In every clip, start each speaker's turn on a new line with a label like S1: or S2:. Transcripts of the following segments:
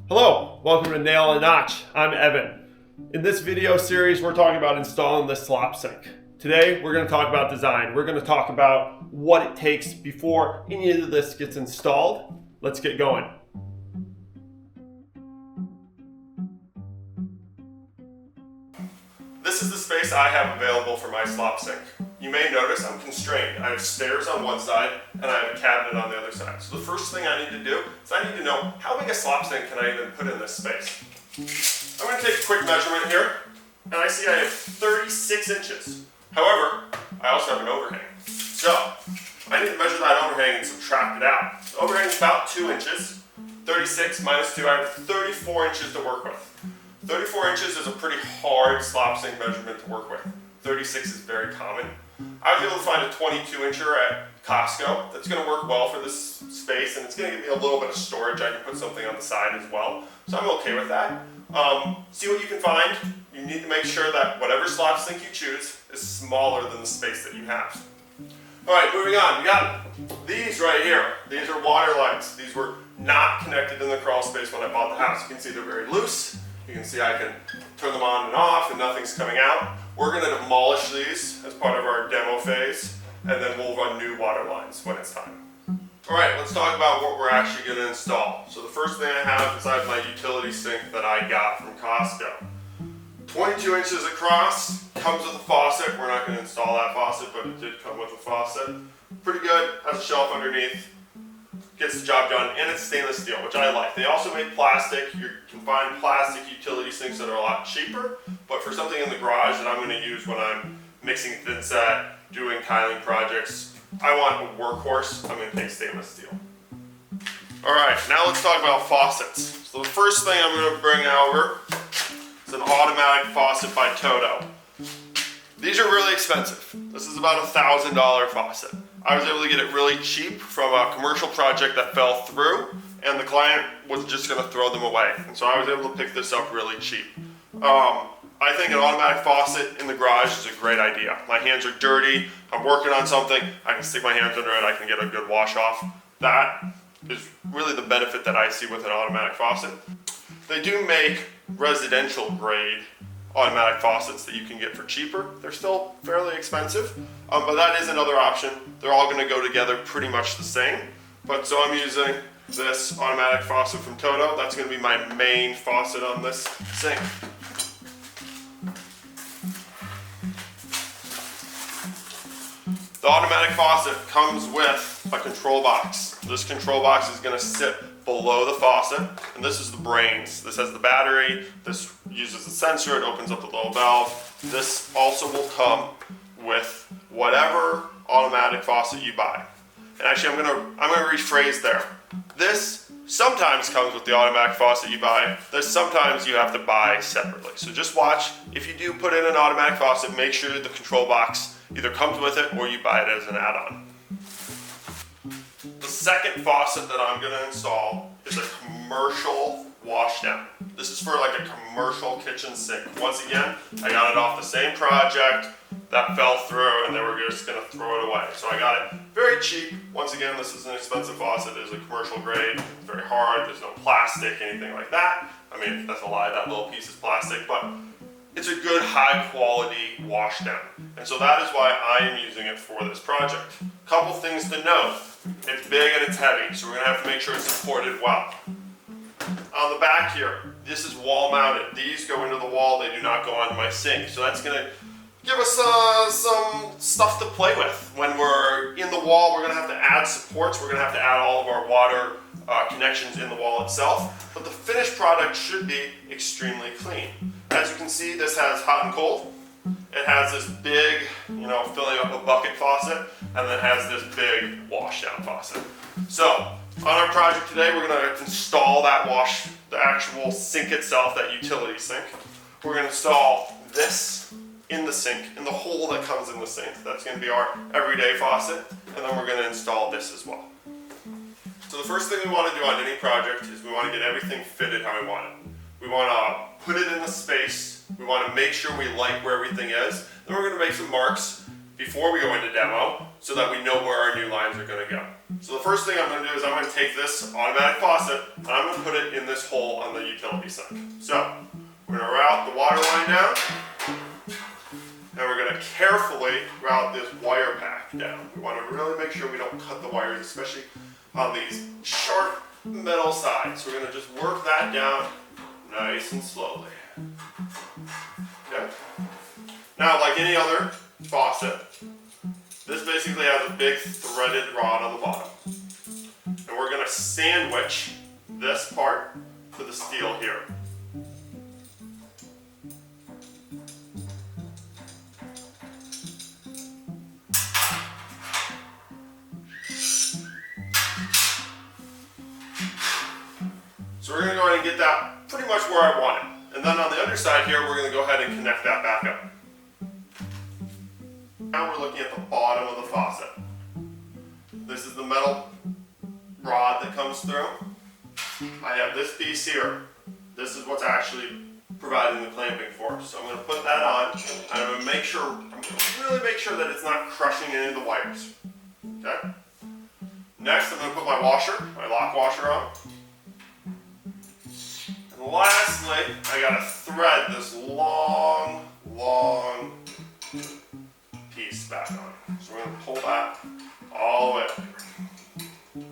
S1: Hello, welcome to Nail and Notch. I'm Evan. In this video series, we're talking about installing the slop sink. Today, we're going to talk about design. We're going to talk about what it takes before any of this gets installed. Let's get going. This is the space I have available for my slop sink. You may notice I'm constrained. I have stairs on one side and I have a cabinet on the other side. So the first thing I need to do is I need to know how big a slop sink can I even put in this space. I'm going to take a quick measurement here and I see I have 36 inches. However, I also have an overhang. So I need to measure that overhang and subtract it out. The overhang is about 2 inches. 36 minus 2, I have 34 inches to work with. 34 inches is a pretty hard slop sink measurement to work with. 36 is very common. I was able to find a 22 incher at Costco that's going to work well for this space, and it's going to give me a little bit of storage. I can put something on the side as well, so I'm okay with that. See what you can find. You need to make sure that whatever slop sink you choose is smaller than the space that you have. Alright, moving on. We got these right here. These are water lines. These were not connected in the crawl space when I bought the house. You can see they're very loose. You can see I can turn them on and off and nothing's coming out. We're going to demolish these as part of our demo phase, and then we'll run new water lines when it's time. Alright, let's talk about what we're actually going to install. So the first thing I have is I have my utility sink that I got from Costco. 22 inches across, comes with a faucet. We're not going to install that faucet, but it did come with a faucet. Pretty good, has a shelf underneath. Gets the job done, and it's stainless steel, which I like. They also make plastic. You can find plastic utility sinks that are a lot cheaper, but for something in the garage that I'm going to use when I'm mixing thin set, doing tiling projects, I want a workhorse, I'm going to take stainless steel. Alright, now let's talk about faucets. So the first thing I'm going to bring over is an automatic faucet by Toto. These are really expensive. This is about a $1,000 faucet. I was able to get it really cheap from a commercial project that fell through, and the client was just going to throw them away. And so I was able to pick this up really cheap. I think an automatic faucet in the garage is a great idea. My hands are dirty, I'm working on something, I can stick my hands under it, I can get a good wash off. That is really the benefit that I see with an automatic faucet. They do make residential grade automatic faucets that you can get for cheaper. They're still fairly expensive, but that is another option. They're all going to go together pretty much the same. But so I'm using this automatic faucet from Toto. That's going to be my main faucet on this sink. The automatic faucet comes with a control box. This control box is going to sit below the faucet, and this is the brains. This has the battery, this uses the sensor, it opens up the little valve. This also will come with whatever automatic faucet you buy. And actually I'm gonna rephrase there. This sometimes comes with the automatic faucet you buy. This sometimes you have to buy separately. So just watch, if you do put in an automatic faucet, make sure the control box either comes with it or you buy it as an add-on. The second faucet that I'm going to install is a commercial washdown. This is for like a commercial kitchen sink. Once again, I got it off the same project that fell through and they were just going to throw it away. So I got it very cheap. Once again, this is an expensive faucet. It is a commercial grade. It's very hard. There's no plastic, anything like that. I mean, that's a lie. That little piece is plastic, but it's a good high quality washdown. And so that is why I am using it for this project. Couple things to note. It's big and it's heavy, so we're going to have to make sure it's supported well. On the back here, this is wall mounted. These go into the wall, they do not go onto my sink. So that's going to give us some stuff to play with. When we're in the wall, we're going to have to add supports. We're going to have to add all of our water connections in the wall itself. But the finished product should be extremely clean. As you can see, this has hot and cold. It has this big, filling up a bucket faucet, and then has this big washdown faucet. So, on our project today, we're going to install the actual sink itself, that utility sink. We're going to install this in the sink, in the hole that comes in the sink. That's going to be our everyday faucet, and then we're going to install this as well. So the first thing we want to do on any project is we want to get everything fitted how we want it. We want to put it in the space. We want to make sure we like where everything is. Then we're going to make some marks before we go into demo so that we know where our new lines are going to go. So the first thing I'm going to do is I'm going to take this automatic faucet and I'm going to put it in this hole on the utility sink. So we're going to route the water line down and we're going to carefully route this wire pack down. We want to really make sure we don't cut the wires, especially on these sharp metal sides. So we're going to just work that down nice and slowly. Okay. Now, like any other faucet, this basically has a big threaded rod on the bottom. And we're going to sandwich this part to the steel here. So we're going to go ahead and get that pretty much where I want it. And then on the underside here, we're going to go ahead and connect that back up. Now we're looking at the bottom of the faucet. This is the metal rod that comes through. I have this piece here. This is what's actually providing the clamping force. So I'm going to put that on. I'm going to really make sure that it's not crushing any of the wires. Okay? Next, I'm going to put my lock washer on. And lastly, I got to thread this long piece back on. So we're going to pull that all the way up here.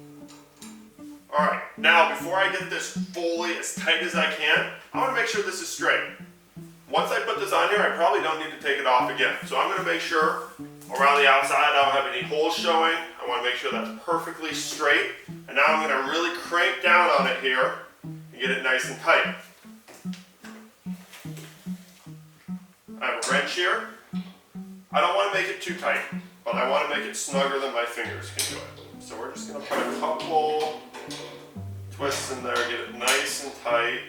S1: Alright, now before I get this fully as tight as I can, I want to make sure this is straight. Once I put this on here, I probably don't need to take it off again. So I'm going to make sure around the outside I don't have any holes showing. I want to make sure that's perfectly straight. And now I'm going to really crank down on it here and get it nice and tight. I have a wrench here. I don't want to make it too tight, but I want to make it snugger than my fingers can do it. So we're just going to put a couple twists in there, get it nice and tight.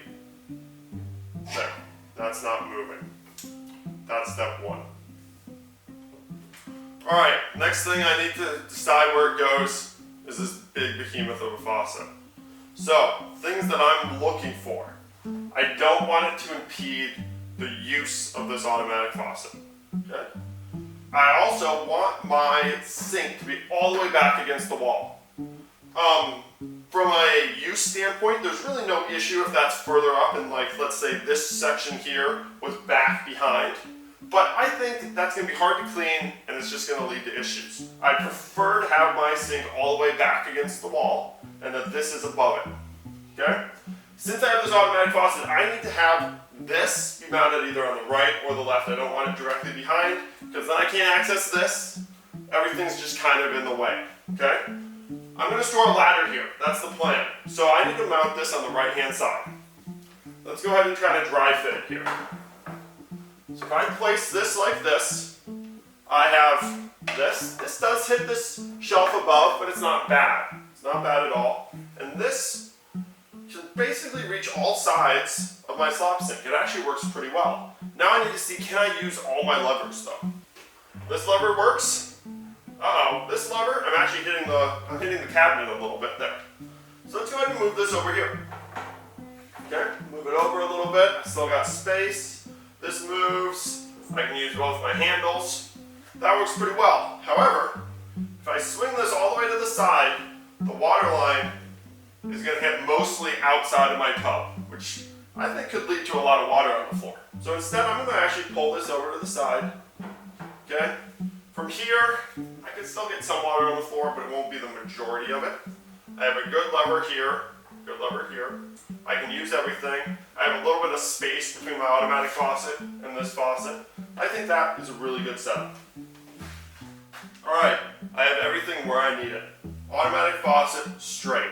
S1: There, that's not moving. That's step one. Alright, next thing I need to decide where it goes is this big behemoth of a faucet. So, things that I'm looking for. I don't want it to impede the use of this automatic faucet. Okay? I also want my sink to be all the way back against the wall. From a use standpoint, there's really no issue if that's further up and, like, let's say this section here was back behind. But I think that's going to be hard to clean and it's just going to lead to issues. I prefer to have my sink all the way back against the wall and that this is above it. Okay? Since I have this automatic faucet, I need to have this be mounted either on the right or the left. I don't want it directly behind because then I can't access this. Everything's just kind of in the way. Okay? I'm going to store a ladder here. That's the plan. So I need to mount this on the right-hand side. Let's go ahead and try to dry fit it here. So if I place this like this, I have this. This does hit this shelf above, but it's not bad. It's not bad at all. And this can basically reach all sides of my slop sink. It actually works pretty well. Now I need to see, can I use all my levers though? This lever works. Uh-oh, this lever, I'm hitting the cabinet a little bit there. So let's go ahead and move this over here. Okay, move it over a little bit. I still got space. This moves. I can use both my handles. That works pretty well. However, if I swing this all the way to the side, the water line is going to hit mostly outside of my tub, which I think could lead to a lot of water on the floor. So instead, I'm going to actually pull this over to the side. Okay? From here, I can still get some water on the floor, but it won't be the majority of it. I have a good lever here. I can use everything. I have a little bit of space between my automatic faucet and this faucet. I think that is a really good setup. Alright, I have everything where I need it. Automatic faucet, straight.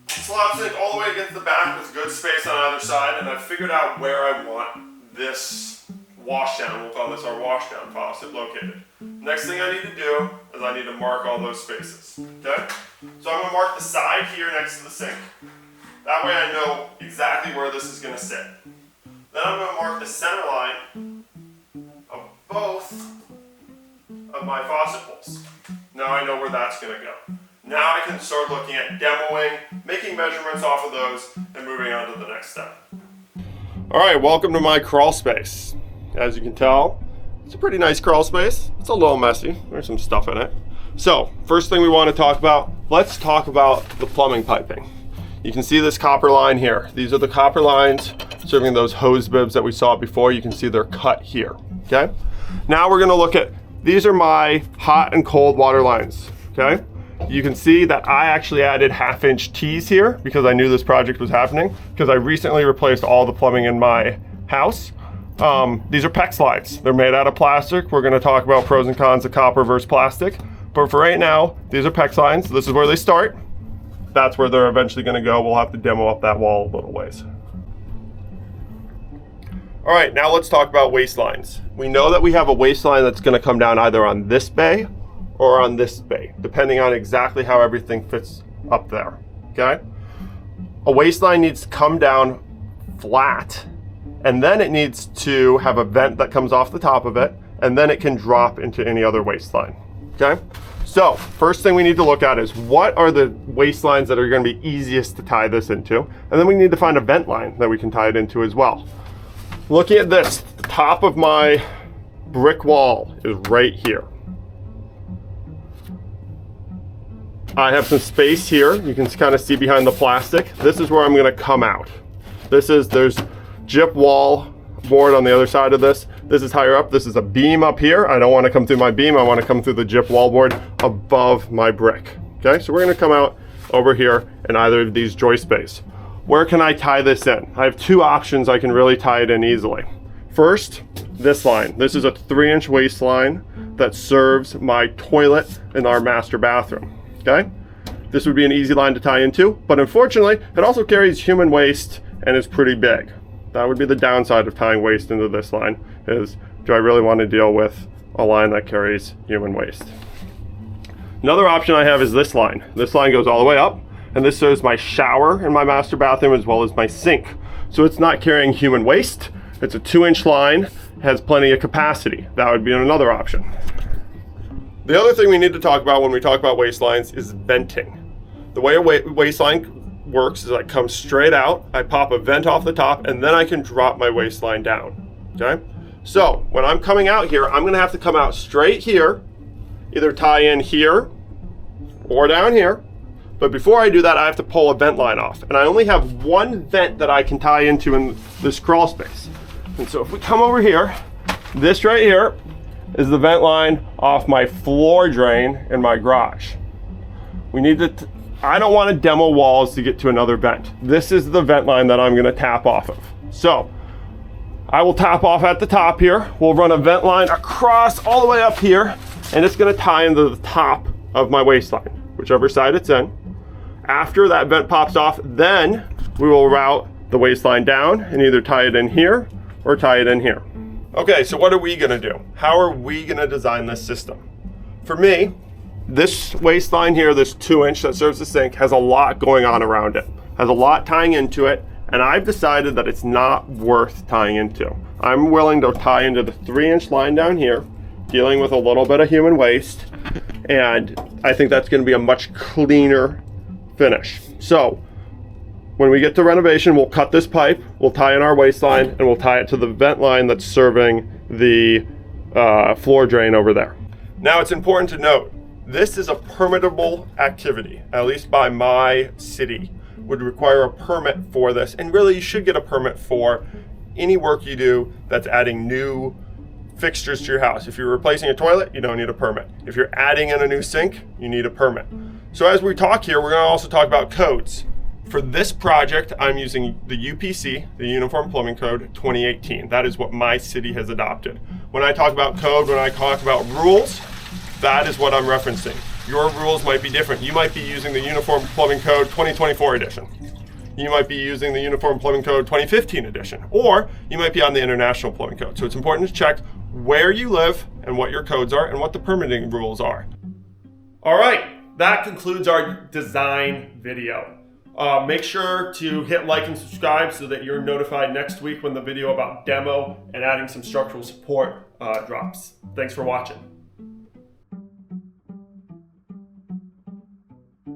S1: Slop sink all the way against the back with good space on either side, and I've figured out where I want this washdown, we'll call this our washdown faucet, located. Next thing I need to do is I need to mark all those spaces. Okay? So I'm going to mark the side here next to the sink. That way I know exactly where this is going to sit. Then I'm going to mark the center line of both of my faucet holes. Now I know where that's going to go. Now I can start looking at demoing, making measurements off of those, and moving on to the next step. Alright, welcome to my crawl space. As you can tell, It's a pretty nice crawl space. It's a little messy. There's some stuff in it. So, first thing we want to talk about, let's talk about the plumbing piping. You can see this copper line here. These are the copper lines serving those hose bibs that we saw before. You can see they're cut here, okay? Now we're gonna look at, these are my hot and cold water lines, okay? You can see that I actually added 1/2-inch T's here because I knew this project was happening, because I recently replaced all the plumbing in my house. These are PEX lines. They're made out of plastic. We're gonna talk about pros and cons of copper versus plastic. But for right now, these are PEX lines. This is where they start. That's where they're eventually gonna go. We'll have to demo up that wall a little ways. All right, now let's talk about waste lines. We know that we have a waste line that's gonna come down either on this bay or on this bay, depending on exactly how everything fits up there, okay? A waste line needs to come down flat, and then it needs to have a vent that comes off the top of it, and then it can drop into any other waste line, okay? So, first thing we need to look at is what are the waste lines that are gonna be easiest to tie this into, and then we need to find a vent line that we can tie it into as well. Looking at this, the top of my brick wall is right here. I have some space here. You can kind of see behind the plastic. This is where I'm gonna come out. There's gyp wall board on the other side of this. This is higher up. This is a beam up here. I don't want to come through my beam. I want to come through the gyp wall board above my brick. Okay, so we're going to come out over here in either of these joist bays. Where can I tie this in? I have two options. I can really tie it in easily. First, this line. This is a 3-inch waste line that serves my toilet in our master bathroom. Okay, this would be an easy line to tie into, but unfortunately, it also carries human waste and is pretty big. That would be the downside of tying waste into this line, is do I really want to deal with a line that carries human waste? Another option I have is this line. This line goes all the way up, and this serves my shower in my master bathroom as well as my sink. So it's not carrying human waste. It's a 2-inch line, has plenty of capacity. That would be another option. The other thing we need to talk about when we talk about waste lines is venting. The way a waste line works is I come straight out, I pop a vent off the top, and then I can drop my waste line down, okay? So when I'm coming out here, I'm gonna have to come out straight here, either tie in here or down here. But before I do that, I have to pull a vent line off. And I only have one vent that I can tie into in this crawl space. And so if we come over here, this right here is the vent line off my floor drain in my garage. We need to, I don't want to demo walls to get to another vent. This is the vent line that I'm going to tap off of. So I will tap off at the top here. We'll run a vent line across all the way up here, and it's going to tie into the top of my waste line, whichever side it's in. After that vent pops off, then we will route the waste line down and either tie it in here or tie it in here. Okay, so what are we going to do? How are we going to design this system? For me, this waste line here, this 2-inch that serves the sink, has a lot going on around it, has a lot tying into it, and I've decided that it's not worth tying into. I'm willing to tie into the 3-inch line down here, dealing with a little bit of human waste, and I think that's going to be a much cleaner finish. So when we get to renovation, we'll cut this pipe, we'll tie in our waste line, and we'll tie it to the vent line that's serving the floor drain over there. Now it's important to note, this is a permittable activity, at least by my city, would require a permit for this. And really you should get a permit for any work you do that's adding new fixtures to your house. If you're replacing a toilet, you don't need a permit. If you're adding in a new sink, you need a permit. So as we talk here, we're gonna also talk about codes. For this project, I'm using the UPC, the Uniform Plumbing Code 2018. That is what my city has adopted. When I talk about code, when I talk about rules, that is what I'm referencing. Your rules might be different. You might be using the Uniform Plumbing Code 2024 edition. You might be using the Uniform Plumbing Code 2015 edition, or you might be on the International Plumbing Code. So it's important to check where you live and what your codes are and what the permitting rules are. All right, that concludes our design video. Make sure to hit like and subscribe so that you're notified next week when the video about demo and adding some structural support drops. Thanks for watching.